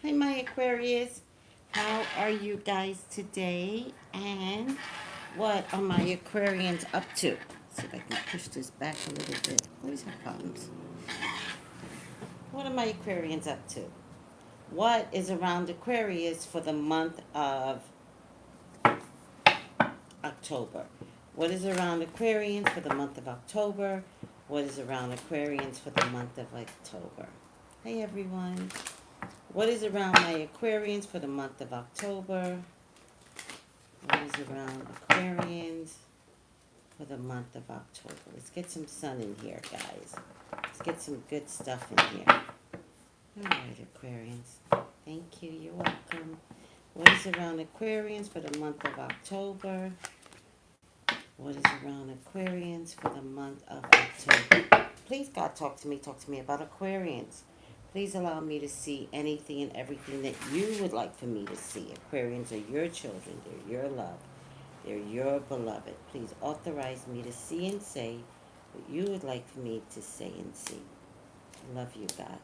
Hi, my Aquarius. How are you guys today? And what are my Aquarians up to? See if I can push this back a little bit. Always have problems. What are my Aquarians up to? What is around Aquarius for the month of October? What is around Aquarians for the month of October? What is around Aquarians for the month of October? Hey, everyone. What is around my Aquarians for the month of October? What is around Aquarians for the month of October? Let's get some sun in here, guys. Let's get some good stuff in here. All right, Aquarians. Thank you. You're welcome. What is around Aquarians for the month of October? What is around Aquarians for the month of October? Please, God, talk to me. Talk to me about Aquarians. Please allow me to see anything and everything that you would like for me to see. Aquarians are your children. They're your love. They're your beloved. Please authorize me to see and say what you would like for me to say and see. I love you, God.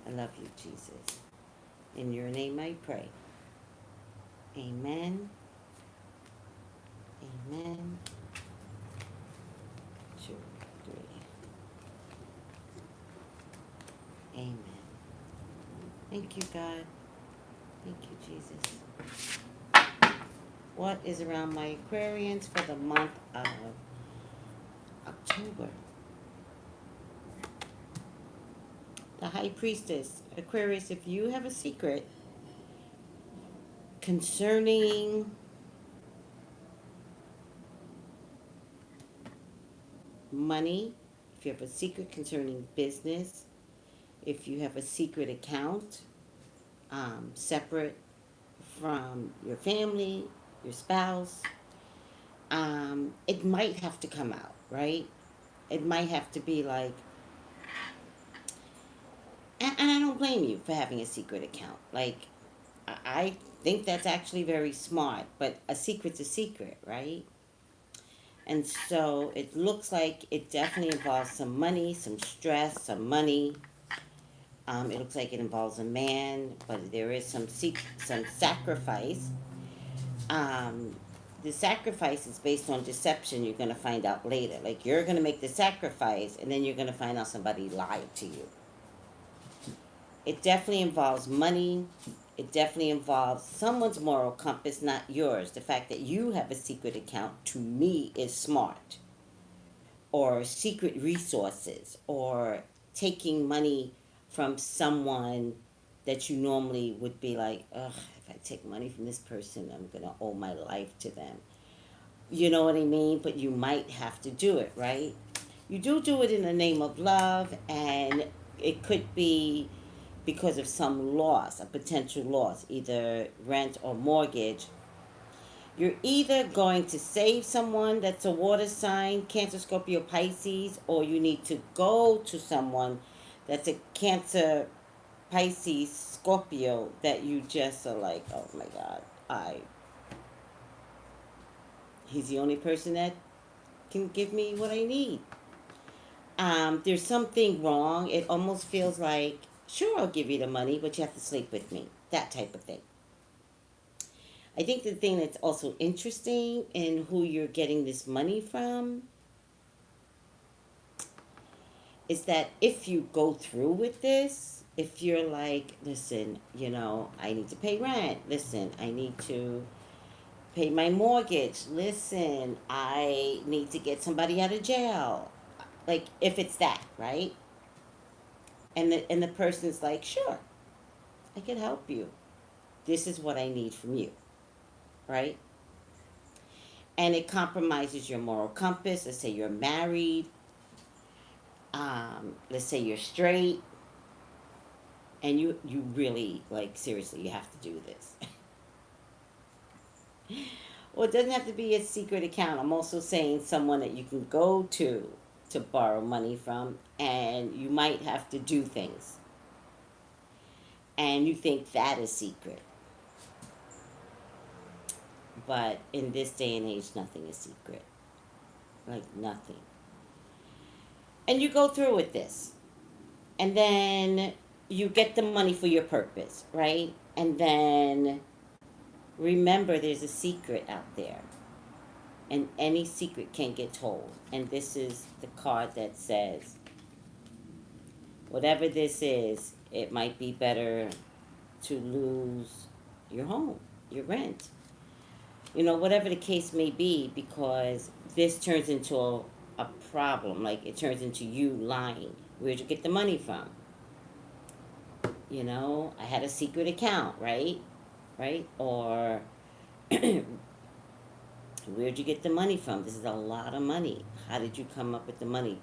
I love you, Jesus. In your name I pray. Amen. Amen. 2, 3. Amen. Thank you, God. Thank you, Jesus. What is around my Aquarians for the month of October? The High Priestess. Aquarius, if you have a secret concerning money, if you have a secret concerning business, if you have a secret account, separate from your family, your spouse, it might have to come out, right? It might have to be like, and I don't blame you for having a secret account. Like, I think that's actually very smart, but a secret's a secret, right? And so it looks like it definitely involves some money, some stress, some money. It looks like it involves a man, but there is some sacrifice. Um, the sacrifice is based on deception. You're going to find out later. Like, you're going to make the sacrifice, and then you're going to find out somebody lied to you. It definitely involves money. It definitely involves someone's moral compass, not yours. The fact that you have a secret account, to me, is smart. Or secret resources, or taking money from someone that you normally would be like, ugh, if I take money from this person, I'm going to owe my life to them. You know what I mean? But you might have to do it, right? You do it in the name of love, and it could be because of some loss, a potential loss, either rent or mortgage. You're either going to save someone that's a water sign, Cancer, Scorpio, Pisces, or you need to go to someone that's a Cancer, Pisces, Scorpio that you just are like, oh my God, he's the only person that can give me what I need. There's something wrong. It almost feels like, sure, I'll give you the money, but you have to sleep with me. That type of thing. I think the thing that's also interesting in who you're getting this money from is that if you go through with this, if you're like, listen, I need to pay rent. Listen, I need to pay my mortgage. Listen, I need to get somebody out of jail. Like, if it's that, right? And the person's like, sure, I can help you. This is what I need from you, right? And it compromises your moral compass. Let's say you're married. Let's say you're straight, and you really, like, seriously, you have to do this. Well, it doesn't have to be a secret account. I'm also saying someone that you can go to borrow money from, and you might have to do things, and you think that is secret. But in this day and age, nothing is secret. Like, nothing. And you go through with this. And then you get the money for your purpose, right? And then remember there's a secret out there. And any secret can get told. And this is the card that says, whatever this is, it might be better to lose your home, your rent. Whatever the case may be, because this turns into a problem. Like, it turns into you lying. Where'd you get the money from? I had a secret account, right? Right? Or, where'd you get the money from? This is a lot of money. How did you come up with the money?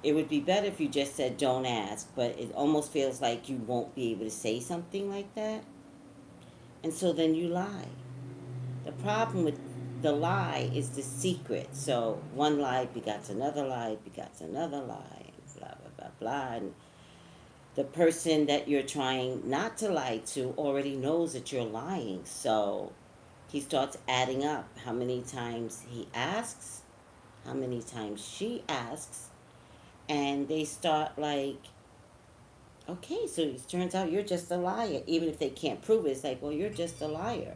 It would be better if you just said, don't ask, but it almost feels like you won't be able to say something like that. And so then you lie. The problem with the lie is the secret. So one lie begots another lie, begots another lie, blah, blah, blah, blah. And the person that you're trying not to lie to already knows that you're lying. So he starts adding up how many times he asks, how many times she asks, and they start like, okay, so it turns out you're just a liar. Even if they can't prove it, it's like, well, you're just a liar.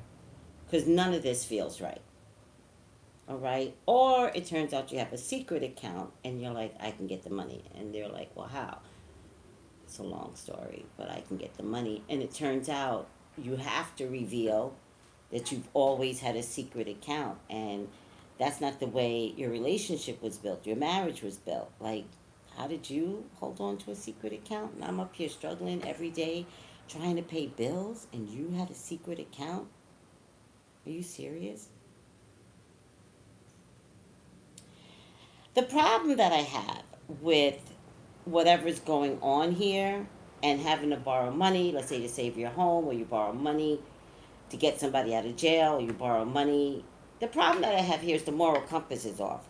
Because none of this feels right. All right? Or it turns out you have a secret account and you're like, I can get the money. And they're like, well, how? It's a long story, but I can get the money. And it turns out you have to reveal that you've always had a secret account. And that's not the way your relationship was built, your marriage was built. Like, how did you hold on to a secret account? And I'm up here struggling every day trying to pay bills and you had a secret account? Are you serious? The problem that I have with whatever's going on here and having to borrow money, let's say to save your home, or you borrow money to get somebody out of jail, or you borrow money. The problem that I have here is the moral compass is off.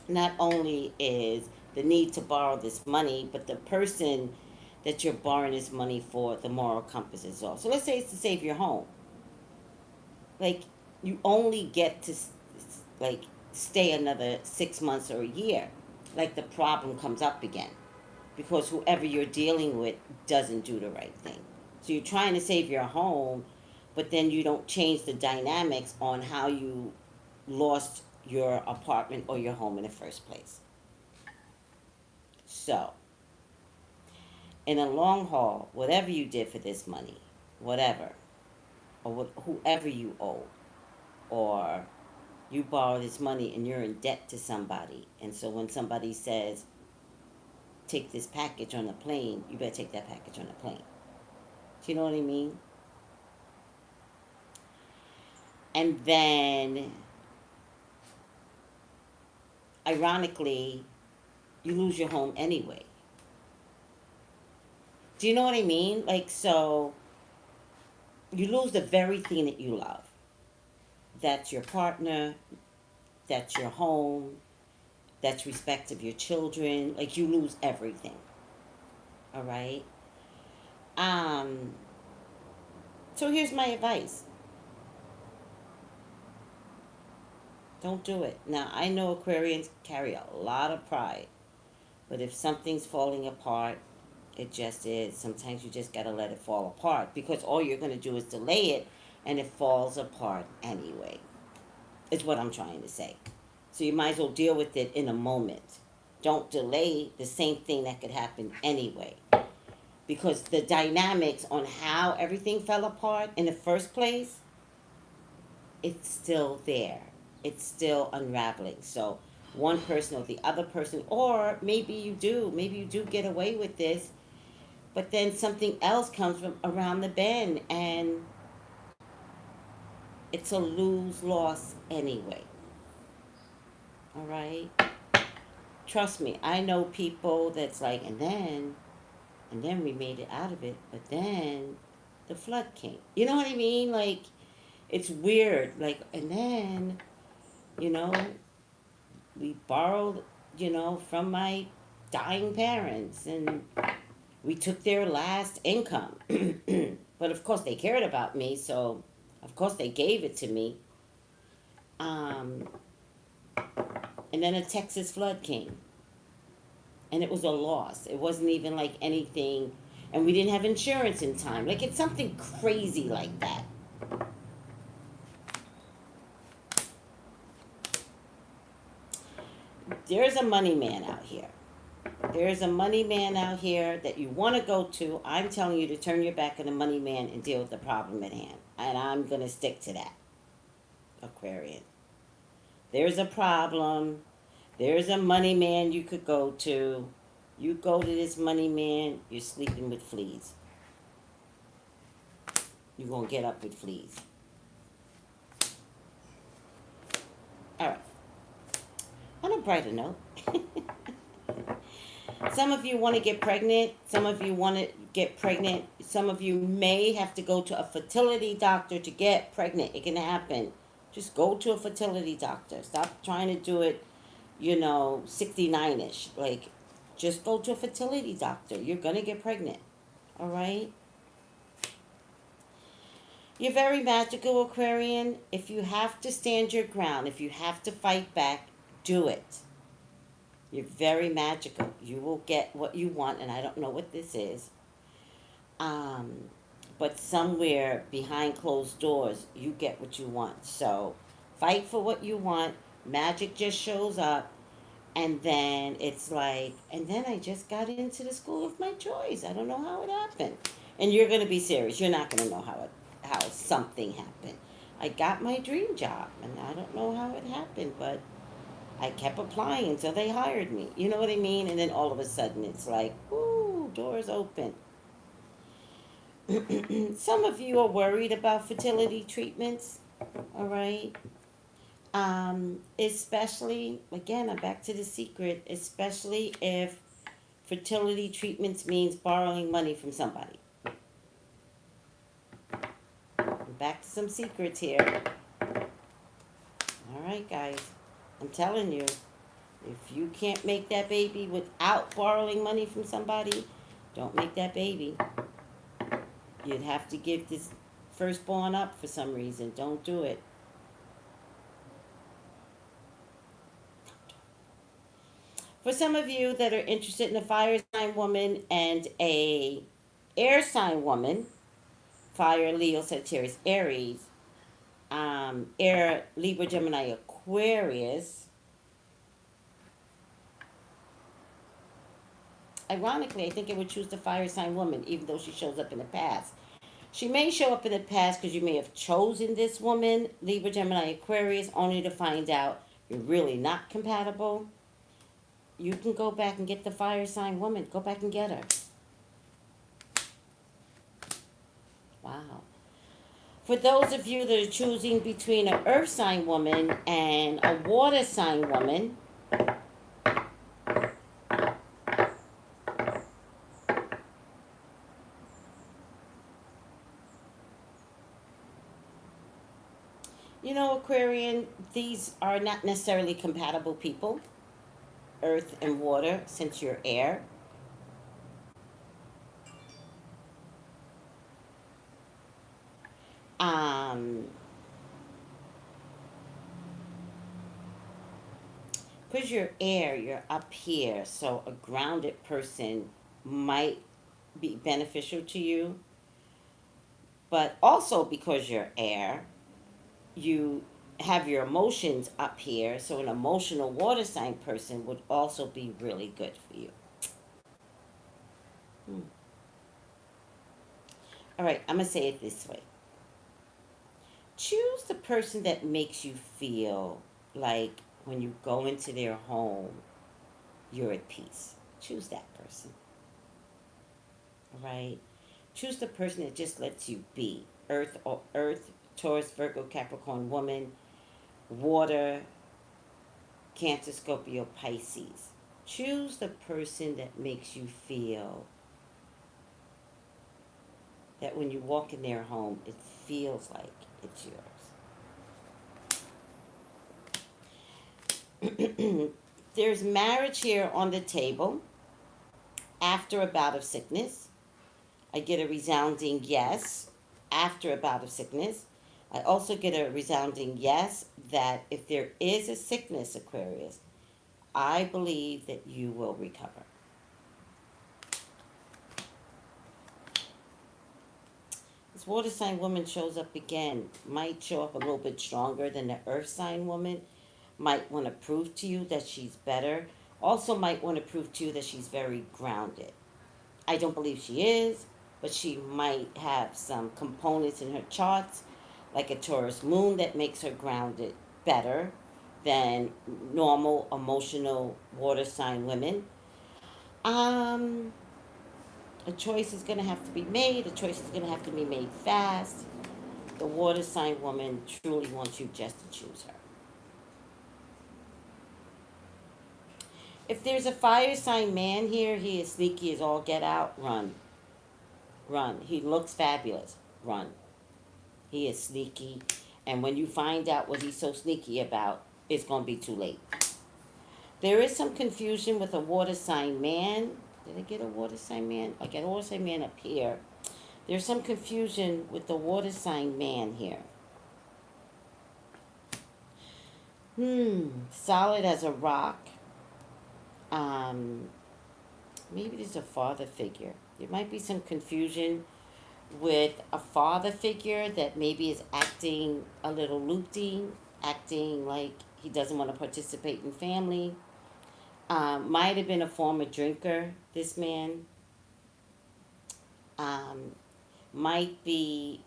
Not only is the need to borrow this money, but the person that you're borrowing this money for, the moral compass is off. So let's say it's to save your home. Like, you only get to like stay another 6 months or a year. Like, the problem comes up again because whoever you're dealing with doesn't do the right thing. So you're trying to save your home, but then you don't change the dynamics on how you lost your apartment or your home in the first place. So, in a long haul, whatever you did for this money, whatever, or whoever you owe, or you borrow this money and you're in debt to somebody, and so when somebody says, take this package on the plane, you better take that package on the plane. Do you know what I mean? And then, ironically, you lose your home anyway. Do you know what I mean? Like, so you lose the very thing that you love. That's your partner, that's your home, that's respect of your children. Like, you lose everything. All right? Um, so here's my advice. Don't do it. Now, I know Aquarians carry a lot of pride, but if something's falling apart, it just is. Sometimes you just gotta let it fall apart because all you're gonna do is delay it and it falls apart anyway. Is what I'm trying to say. So you might as well deal with it in a moment. Don't delay the same thing that could happen anyway. Because the dynamics on how everything fell apart in the first place, it's still there. It's still unraveling. So one person or the other person, or maybe you do get away with this, but then something else comes from around the bend and it's a lose-loss anyway. All right? Trust me, I know people that's like, and then we made it out of it, but then the flood came. You know what I mean? Like, it's weird. Like, and then, you know, we borrowed, from my dying parents, and we took their last income. But of course, they cared about me, so of course they gave it to me. Um, and then a Texas flood came, and it was a loss. It wasn't even like anything and we didn't have insurance in time. Like, it's something crazy like that. There's a money man out here. There's a money man out here that you want to go to. I'm telling you to turn your back on the money man and deal with the problem at hand. And I'm going to stick to that, Aquarian. There's a problem. There's a money man you could go to. You go to this money man, you're sleeping with fleas. You're going to get up with fleas. All right. On a brighter note, some of you want to get pregnant. Some of you want to get pregnant. Some of you may have to go to a fertility doctor to get pregnant. It can happen. Just go to a fertility doctor. Stop trying to do it, 69-ish. Like, just go to a fertility doctor. You're going to get pregnant. All right? You're very magical, Aquarian. If you have to stand your ground, if you have to fight back, do it. You're very magical. You will get what you want, and I don't know what this is. But somewhere behind closed doors, you get what you want. So fight for what you want. Magic just shows up. And then it's like, and then I just got into the school of my choice. I don't know how it happened. And you're going to be serious. You're not going to know how something happened. I got my dream job, and I don't know how it happened, but I kept applying until they hired me. You know what I mean? And then all of a sudden it's like, woo, doors open. Some of you are worried about fertility treatments, all right? Especially, again, I'm back to the secret, especially if fertility treatments means borrowing money from somebody. I'm back to some secrets here. All right, guys. I'm telling you, if you can't make that baby without borrowing money from somebody, don't make that baby. You'd have to give this firstborn up for some reason. Don't do it. For some of you that are interested in a fire sign woman and a air sign woman, fire, Leo, Sagittarius, Aries, air, Libra, Gemini, Aquarius. Ironically, I think it would choose the fire sign woman, even though she shows up in the past. She may show up in the past because you may have chosen this woman, Libra, Gemini, Aquarius, only to find out you're really not compatible. You can go back and get the fire sign woman. Go back and get her. Wow. For those of you that are choosing between an earth sign woman and a water sign woman, Aquarian, these are not necessarily compatible people. Earth and water, since you're air. Because you're air, you're up here, so a grounded person might be beneficial to you. But also because you're air, you have your emotions up here, so an emotional water sign person would also be really good for you. All right, I'm going to say it this way. Choose the person that makes you feel like when you go into their home, you're at peace. Choose that person. All right? Choose the person that just lets you be. Earth, Taurus, Virgo, Capricorn, woman, water, Cancer, Scorpio, Pisces. Choose the person that makes you feel that when you walk in their home, it feels like it's yours. There's marriage here on the table after a bout of sickness. I get a resounding yes after a bout of sickness. I also get a resounding yes that if there is a sickness, Aquarius, I believe that you will recover. This water sign woman shows up again. Might show up a little bit stronger than the earth sign woman. Might want to prove to you that she's better. Also might want to prove to you that she's very grounded. I don't believe she is, but she might have some components in her charts, like a Taurus moon, that makes her grounded better than normal emotional water sign women. Um, a choice is going to have to be made. A choice is going to have to be made fast. The water sign woman truly wants you just to choose her. If there's a fire sign man here, he is sneaky as all get out. Run. Run. He looks fabulous. Run. He is sneaky. And when you find out what he's so sneaky about, it's going to be too late. There is some confusion with a water sign man. Did I get a water sign man? I get a water sign man up here. There's some confusion with the water sign man here. Solid as a rock. Maybe there's a father figure. There might be some confusion with a father figure that maybe is acting a little loopy, acting like he doesn't want to participate in family. Might have been a former drinker, this man. Might be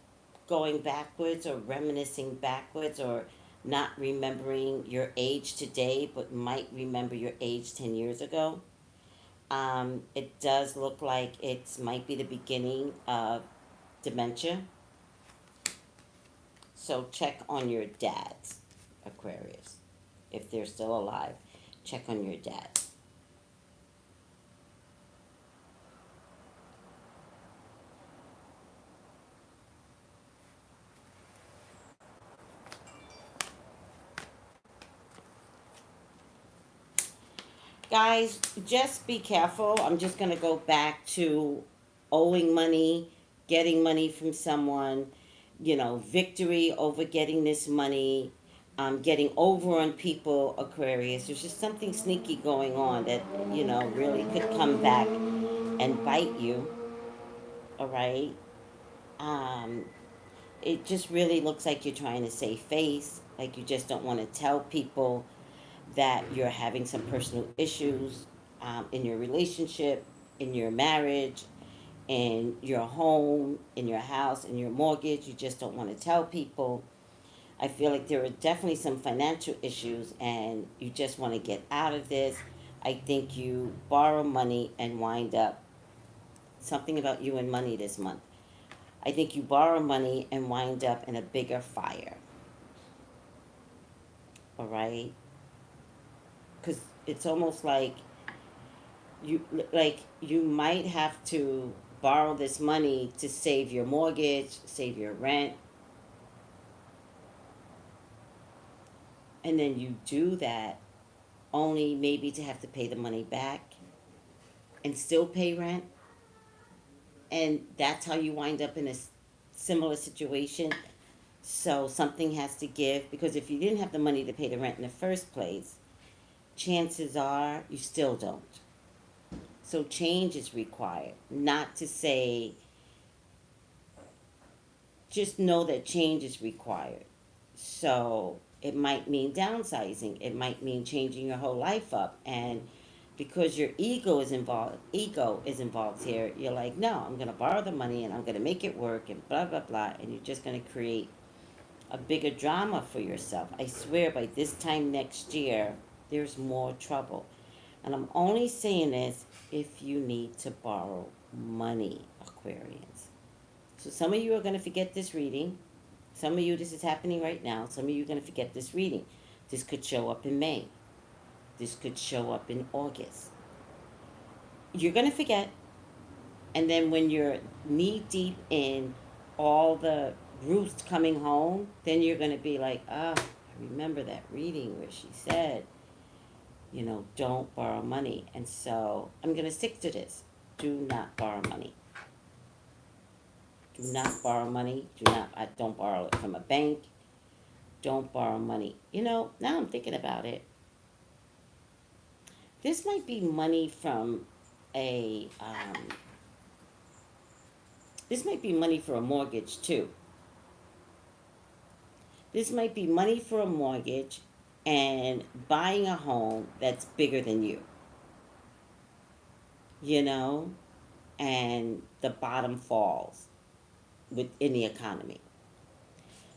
going backwards or reminiscing backwards or not remembering your age today, but might remember your age 10 years ago. It does look like it might be the beginning of dementia. So check on your dads, Aquarius. If they're still alive, check on your dads. Guys, just be careful. I'm just going to go back to owing money, getting money from someone, victory over getting this money, getting over on people, Aquarius. There's just something sneaky going on that, really could come back and bite you, all right? Um, it just really looks like you're trying to save face, like you just don't want to tell people that you're having some personal issues in your relationship, in your marriage, in your home, in your house, in your mortgage. You just don't want to tell people. I feel like there are definitely some financial issues and you just want to get out of this. I think you borrow money and wind up something about you and money this month. I think you borrow money and wind up in a bigger fire. All right? Because it's almost you might have to borrow this money to save your mortgage, save your rent, and then you do that only maybe to have to pay the money back and still pay rent, and that's how you wind up in a similar situation. So something has to give, because if you didn't have the money to pay the rent in the first place, chances are you still don't. So change is required. Not to say, just know that change is required. So it might mean downsizing. It might mean changing your whole life up. And because your ego is involved here, you're like, no, I'm going to borrow the money and I'm going to make it work and blah, blah, blah. And you're just going to create a bigger drama for yourself. I swear by this time next year, there's more trouble. And I'm only saying this if you need to borrow money, Aquarians. So some of you are going to forget this reading. Some of you, this is happening right now. Some of you are going to forget this reading. This could show up in May. This could show up in August. You're going to forget. And then when you're knee deep in all the roots coming home, then you're going to be like, I remember that reading where she said, don't borrow money. And so I'm going to stick to this. Do not borrow money. Do not borrow money. Don't borrow it from a bank. Don't borrow money. Now I'm thinking about it. This might be money from a This might be money for a mortgage too. This might be money for a mortgage and buying a home that's bigger than you, you know, and the bottom falls within the economy.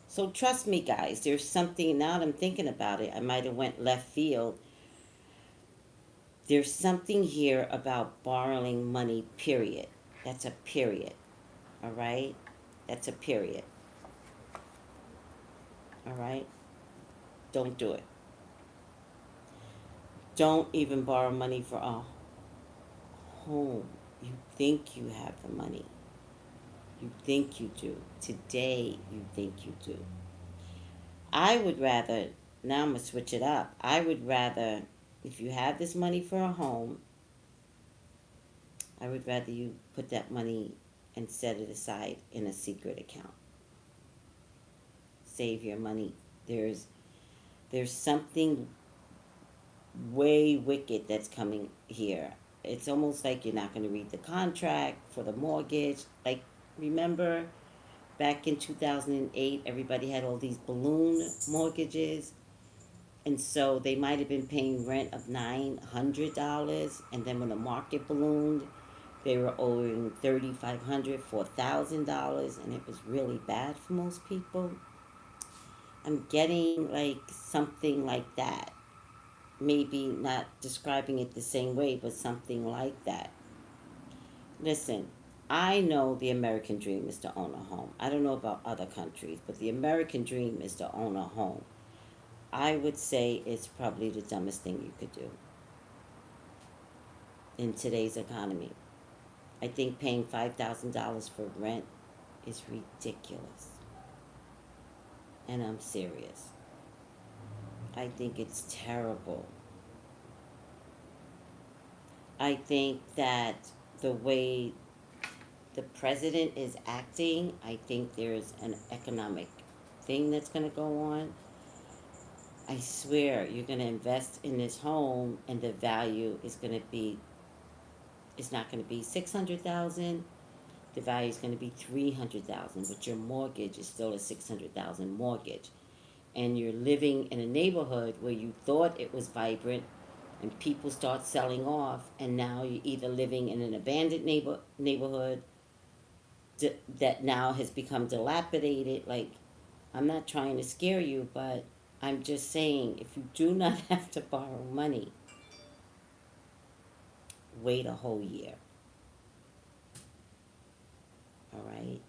So trust me, guys, there's something, now that I'm thinking about it, I might have went left field. There's something here about borrowing money, period. That's a period, all right? That's a period, all right? Don't do it. Don't even borrow money for a home. You think you have the money. You think you do. Today, you think you do. I would rather, now I'm going to switch it up. I would rather, if you have this money for a home, I would rather you put that money and set it aside in a secret account. Save your money. There's something way wicked that's coming here. It's almost like you're not going to read the contract for the mortgage. Like, remember back in 2008, everybody had all these balloon mortgages. And so they might have been paying rent of $900. And then when the market ballooned, they were owing $3,500, $4,000. And it was really bad for most people. I'm getting like something like that. Maybe not describing it the same way, but something like that. Listen, I know the American dream is to own a home. I don't know about other countries, but the American dream is to own a home. I would say it's probably the dumbest thing you could do in today's economy. I think paying $5,000 for rent is ridiculous. And I'm serious. I think it's terrible. I think that the way the president is acting, I think there's an economic thing that's going to go on. I swear, you're going to invest in this home and the value is going to be, it's not going to be 600,000. The value is going to be 300,000, but your mortgage is still a 600,000 mortgage. And you're living in a neighborhood where you thought it was vibrant and people start selling off, and now you're either living in an abandoned neighborhood that now has become dilapidated. Like, I'm not trying to scare you, but I'm just saying, if you do not have to borrow money, wait a whole year. All right?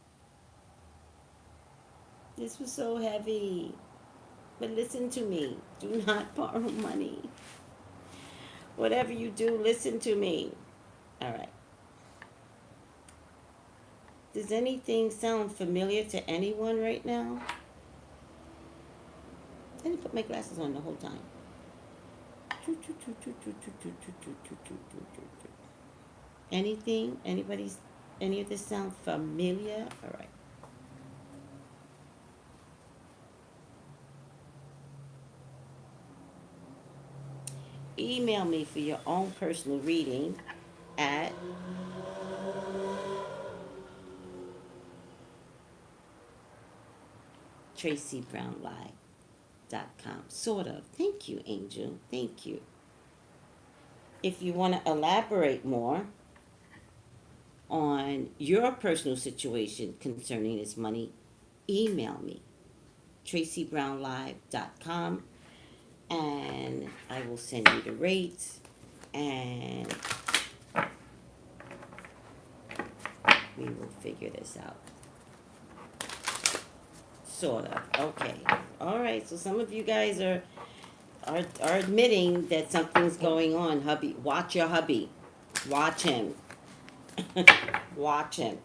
This was so heavy. But listen to me. Do not borrow money. Whatever you do, listen to me. All right. Does anything sound familiar to anyone right now? I didn't put my glasses on the whole time. Anything? Any of this sound familiar? All right. Email me for your own personal reading at Traceybrownlive.com. Sort of. Thank you, Angel. Thank you. If you want to elaborate more on your personal situation concerning this money, email me, Traceybrownlive.com, and I will send you the rates, and we will figure this out. Sort of. Okay. All right. So some of you guys are admitting that something's going on. Hubby, watch your hubby. Watch him. Watch him.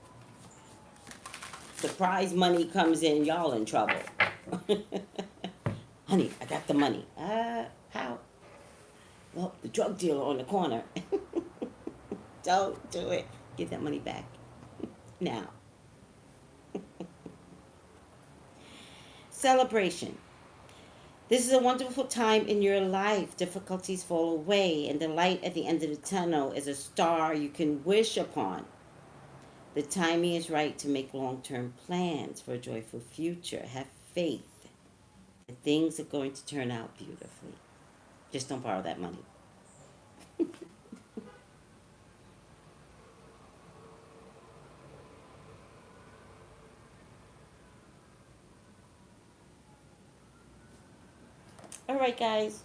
Surprise money comes in, y'all in trouble. Honey, I got the money. How? Well, the drug dealer on the corner. Don't do it. Give that money back. Now. Celebration. This is a wonderful time in your life. Difficulties fall away, and the light at the end of the tunnel is a star you can wish upon. The timing is right to make long-term plans for a joyful future. Have faith that things are going to turn out beautifully. Just don't borrow that money. All right, guys.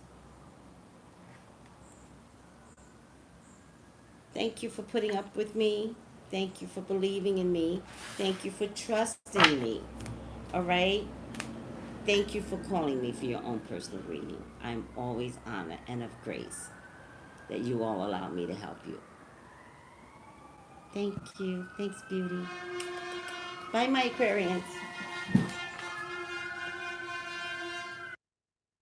Thank you for putting up with me. Thank you for believing in me. Thank you for trusting me. All right? Thank you for calling me for your own personal reading. I'm always honored and of grace that you all allow me to help you. Thank you. Thanks, beauty. Bye, my Aquarians.